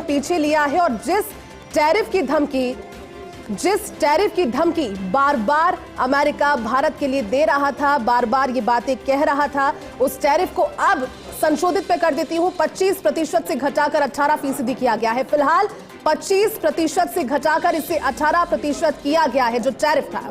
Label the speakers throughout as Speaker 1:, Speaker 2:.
Speaker 1: पीछे लिया है और जिस टैरिफ की धमकी बार बार अमेरिका भारत के लिए दे रहा था, बार बार ये बातें कह रहा था, उस टैरिफ को अब संशोधित पे कर देती हूं, 25% से घटाकर 18% किया गया है। फिलहाल 25% से घटाकर इसे 18% किया गया है जो टैरिफ था।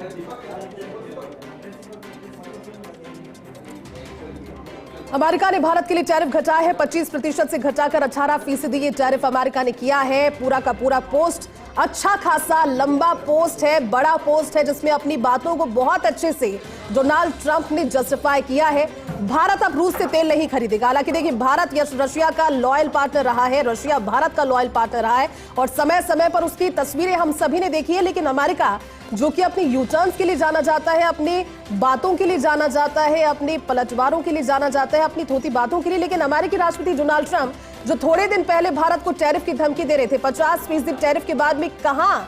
Speaker 1: अमेरिका ने भारत के लिए टैरिफ घटाया है, 25% से घटाकर 18% ये टैरिफ अमेरिका ने किया है। पूरा का पूरा पोस्ट अच्छा खासा लंबा पोस्ट है, बड़ा पोस्ट है, जिसमें अपनी बातों को बहुत अच्छे से डोनाल्ड ट्रंप ने जस्टिफाई किया है। भारत अब रूस से तेल नहीं खरीदेगा। हालांकि देखिए, भारत रशिया का लॉयल पार्टनर रहा है, रशिया भारत का लॉयल पार्टनर रहा है और समय समय पर उसकी तस्वीरें हम सभी ने देखी है। लेकिन अमेरिका, जो कि अपनी यूटर्न्स के लिए जाना जाता है, अपनी बातों के लिए जाना जाता है, अपने पलटवारों के लिए जाना जाता है, अपनी थोती बातों के लिए, लेकिन अमेरिकी राष्ट्रपति डोनाल्ड ट्रंप जो थोड़े दिन पहले भारत को टैरिफ की धमकी दे रहे थे, 50% टैरिफ के बाद में कहां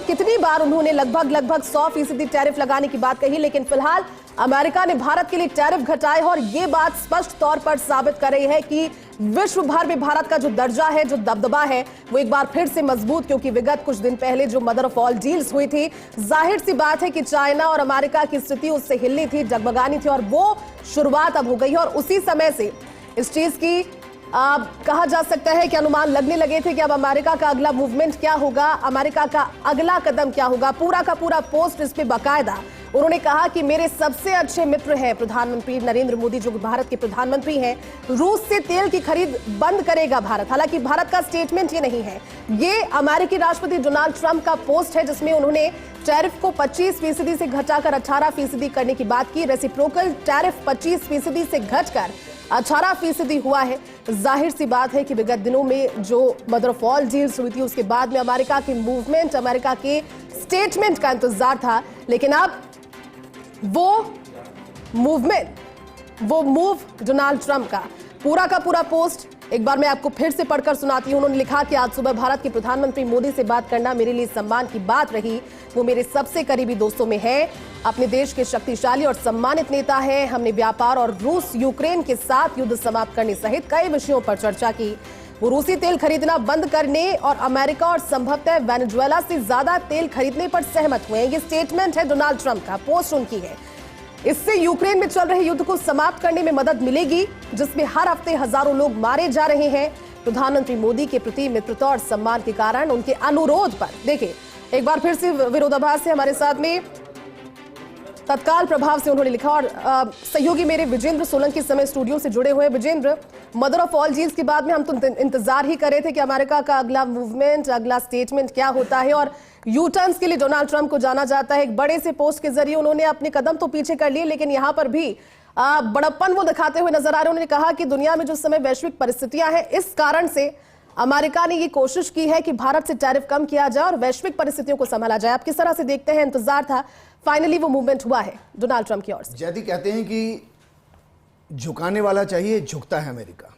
Speaker 1: कितनी बार उन्होंने लगभग 100% टैरिफ लगाने की बात कही, लेकिन फिलहाल अमेरिका ने भारत के लिए टैरिफ घटाए और ये बात स्पष्ट तौर पर साबित कर रही है कि विश्व भर में भारत का जो दर्जा है, जो दबदबा है, वो एक बार फिर से मजबूत, क्योंकि विगत कुछ दिन पहले जो मदर ऑफ ऑल डील्स हुई थी, जाहिर सी बात है कि चाइना और अमेरिका की स्थिति उससे हिलनी थी, जगमगानी थी और वो शुरुआत अब हो गई है। और उसी समय से इस चीज की कहा जा सकता है कि अनुमान लगने लगे थे कि अब अमेरिका का अगला मूवमेंट क्या होगा, अमेरिका का अगला कदम क्या होगा। पूरा का पूरा पोस्ट इस पे बाकायदा उन्होंने कहा कि मेरे सबसे अच्छे मित्र हैं प्रधानमंत्री नरेंद्र मोदी, जो भारत के प्रधानमंत्री हैं, रूस से तेल की खरीद बंद करेगा भारत। हालांकि भारत का स्टेटमेंट ये नहीं है, ये अमेरिकी राष्ट्रपति डोनाल्ड ट्रंप का पोस्ट है, जिसमें उन्होंने टैरिफ को 25% से घटाकर 18% करने की बात की। रेसिप्रोकल टैरिफ 25% से घटकर 18% हुआ है। जाहिर सी बात है कि विगत दिनों में जो मदर ऑफ ऑल डील्स हुई थी, उसके बाद में अमेरिका की मूवमेंट, अमेरिका के स्टेटमेंट का इंतजार था, लेकिन अब वो मूव डोनाल्ड ट्रंप का पूरा पोस्ट एक बार मैं आपको फिर से पढ़कर सुनाती हूं। उन्होंने लिखा कि आज सुबह भारत के प्रधानमंत्री मोदी से बात करना मेरे लिए सम्मान की बात रही। वो मेरे सबसे करीबी दोस्तों में है, अपने देश के शक्तिशाली और सम्मानित नेता है। हमने व्यापार और रूस यूक्रेन के साथ युद्ध समाप्त करने सहित कई विषयों पर चर्चा की। वो रूसी तेल खरीदना बंद करने और अमेरिका और संभवतः वेनेजुएला से ज्यादा तेल खरीदने पर सहमत हुए हैं। ये स्टेटमेंट है डोनाल्ड ट्रंप का, पोस्ट उनकी है। इससे यूक्रेन में चल रहे युद्ध को समाप्त करने में मदद मिलेगी, जिसमें हर हफ्ते हजारों लोग मारे जा रहे हैं। प्रधानमंत्री मोदी के प्रति मित्रता और सम्मान के कारण उनके अनुरोध पर, देखिए एक बार फिर से विरोधाभास से हमारे साथ में तत्काल प्रभाव से उन्होंने लिखा। और सहयोगी मेरे विजेंद्र सोलंकी इस समय स्टूडियो से जुड़े हुए हैं। Vijendra, mother of all deals के बाद में हम तो इंतजार ही कर रहे थे कि अमेरिका का अगला मूवमेंट, अगला स्टेटमेंट क्या होता है, और यू टर्न्स के लिए डोनाल्ड ट्रंप को जाना जाता है। एक बड़े से पोस्ट के जरिए उन्होंने अपने कदम तो पीछे कर लिए, लेकिन यहां पर भी बड़प्पन वो दिखाते हुए नजर आ रहे हैं। उन्होंने कहा कि दुनिया में जो समय वैश्विक परिस्थितियां हैं, इस कारण से अमेरिका ने ये कोशिश की है कि भारत से टैरिफ कम किया जाए और वैश्विक परिस्थितियों को संभाला जाए। आप किस तरह से देखते हैं? इंतजार था, फाइनली वो मूवमेंट हुआ है डोनाल्ड ट्रंप की ओर से।
Speaker 2: जैदी कहते हैं कि झुकाने वाला चाहिए, झुकता है अमेरिका।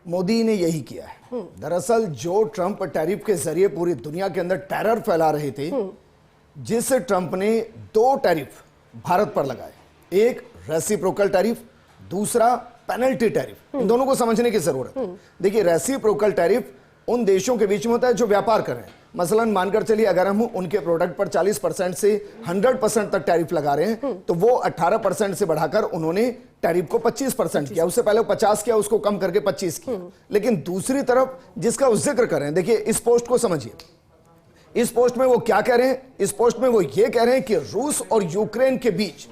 Speaker 2: मोदी ने यही किया है। दरअसल जो ट्रंप टैरिफ के जरिए पूरी दुनिया के अंदर टेरर फैला रहे थे, जिस ट्रंप ने 2 टैरिफ भारत पर लगाए, एक रेसिप्रोकल टैरिफ, दूसरा पेनल्टी टैरिफ। इन दोनों को समझने की जरूरत है। देखिए, रेसिप्रोकल टैरिफ उन देशों के बीच में होता है जो व्यापार कर रहे हैं। मसलन मानकर चलिए, अगर हम उनके प्रोडक्ट पर 40% से 100% तक टैरिफ लगा रहे हैं, तो वो 18% से बढ़ाकर उन्होंने टैरिफ को 25% किया। उससे पहले 50 किया, उसको कम करके 25 किया। लेकिन दूसरी तरफ जिसका वो जिक्र कर रहे हैं, देखिए इस पोस्ट को समझिए। इस पोस्ट में वो क्या कह रहे हैं? इस पोस्ट में वो ये कह रहे हैं कि रूस और यूक्रेन के बीच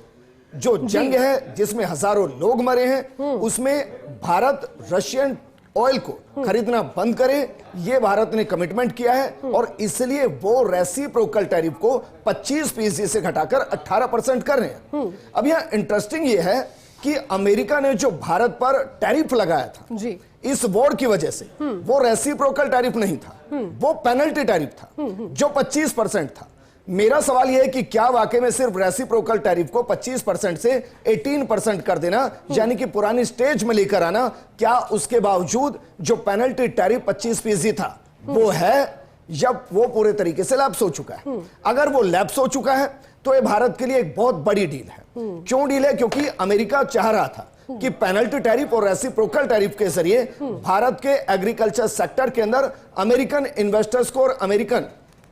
Speaker 2: जो जंग है, जिसमें हजारों लोग मरे हैं, उसमें भारत रशियन ऑयल को खरीदना बंद करे, ये भारत ने कमिटमेंट किया है। और इसलिए वो रेसिप्रोकल टैरिफ को 25% से घटाकर 18% कर रहे हैं। अब यहां इंटरेस्टिंग ये है कि अमेरिका ने जो भारत पर टैरिफ लगाया था जी, इस वॉर की वजह से, वो रेसिप्रोकल टैरिफ नहीं था, वो पेनल्टी टैरिफ था जो 25% था। मेरा सवाल यह है कि क्या वाकई में सिर्फ रेसिप्रोकल टैरिफ को 25% से 18% कर देना, यानी कि पुरानी स्टेज में लेकर आना, क्या उसके बावजूद जो पेनल्टी टैरिफ 25% था वो है, जब वो पूरे तरीके से लैप्स हो चुका है? अगर वो लैप्स हो चुका है तो ये भारत के लिए एक बहुत बड़ी डील है। क्यों डील है? क्योंकि अमेरिका चाह रहा था कि पेनल्टी टैरिफ और रेसिप्रोकल टैरिफ के जरिए भारत के एग्रीकल्चर सेक्टर के अंदर अमेरिकन इन्वेस्टर्स को और अमेरिकन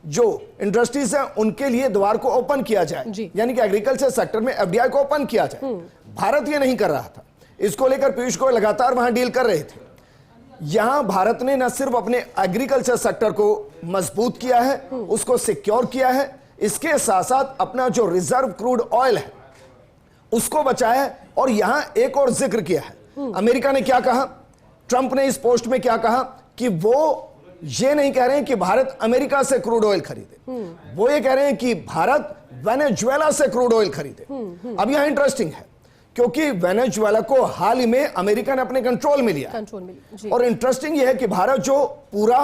Speaker 2: जो इंडस्ट्रीज है उनके लिए द्वार को ओपन किया जाए, यानी कि एग्रीकल्चर सेक्टर में एफडीआई को ओपन किया जाए। भारत ये नहीं कर रहा था। इसको लेकर पीयूष गोयल लगातार वहां डील कर रहे थे। यहां भारत ने न सिर्फ अपने एग्रीकल्चर सेक्टर को मजबूत किया है, उसको सिक्योर किया है, इसके साथ साथ अपना जो रिजर्व क्रूड ऑयल है उसको बचाया है। और यहां एक और जिक्र किया है, अमेरिका ने क्या कहा, ट्रंप ने इस पोस्ट में क्या कहा कि वो ये नहीं कह रहे हैं कि भारत अमेरिका से क्रूड ऑयल खरीदे, वो ये कह रहे हैं कि भारत वेनेजुएला से क्रूड ऑयल खरीदे। अब यहां इंटरेस्टिंग है क्योंकि वेनेजुएला को हाल ही में अमेरिका ने अपने कंट्रोल में लिया। और इंटरेस्टिंग यह है कि भारत जो पूरा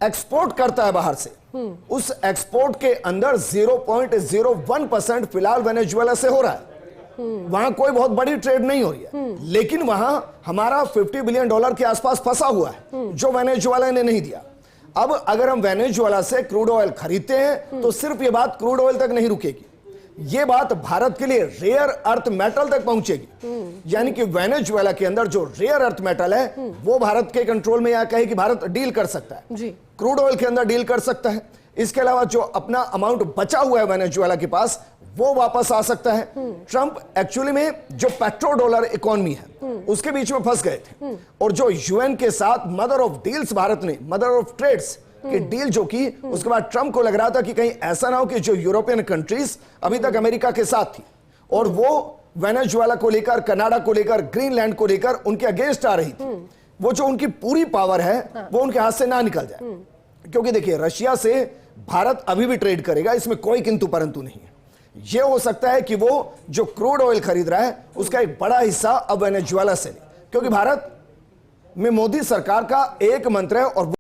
Speaker 2: एक्सपोर्ट करता है बाहर से, उस एक्सपोर्ट के अंदर 0.01% फिलहाल वेनेजुएला से हो रहा है। वहां कोई बहुत बड़ी ट्रेड नहीं हो रही है, लेकिन वहां हमारा $50 बिलियन के आसपास फंसा हुआ है जो वेनेजुएला ने नहीं दिया। अब अगर हम वेनेजुएला से क्रूड ऑयल खरीदते हैं तो सिर्फ ये बात क्रूड ऑयल तक नहीं रुकेगी, ये बात भारत के लिए रेयर अर्थ मेटल तक पहुंचेगी। यानी कि वेनेजुएला के अंदर जो रेयर अर्थ मेटल है वो भारत के कंट्रोल में, या कहे कि भारत डील कर सकता है, क्रूड ऑयल के अंदर डील कर सकता है। इसके अलावा जो अपना अमाउंट बचा हुआ है वेनेजुएला के पास वो वापस आ सकता है। ट्रंप एक्चुअली में जो पेट्रो डॉलर इकोनॉमी है उसके बीच में फंस गए थे, और जो यूएन के साथ मदर ऑफ डील्स भारत ने, मदर ऑफ ट्रेड्स की डील जो की, उसके बाद ट्रंप को लग रहा था कि कहीं ऐसा ना हो कि जो यूरोपियन कंट्रीज अभी तक अमेरिका के साथ थी और वो वेनेजुएला को लेकर, कनाडा को लेकर, ग्रीनलैंड को लेकर उनके अगेंस्ट आ रही थी, वो जो उनकी पूरी पावर है वो उनके हाथ से ना निकल जाए। क्योंकि देखिए रशिया से भारत अभी भी ट्रेड करेगा, इसमें कोई किंतु परंतु नहीं है। यह हो सकता है कि वो जो क्रूड ऑयल खरीद रहा है उसका एक बड़ा हिस्सा अब वेनेजुएला से ले, क्योंकि भारत में मोदी सरकार का एक मंत्र है और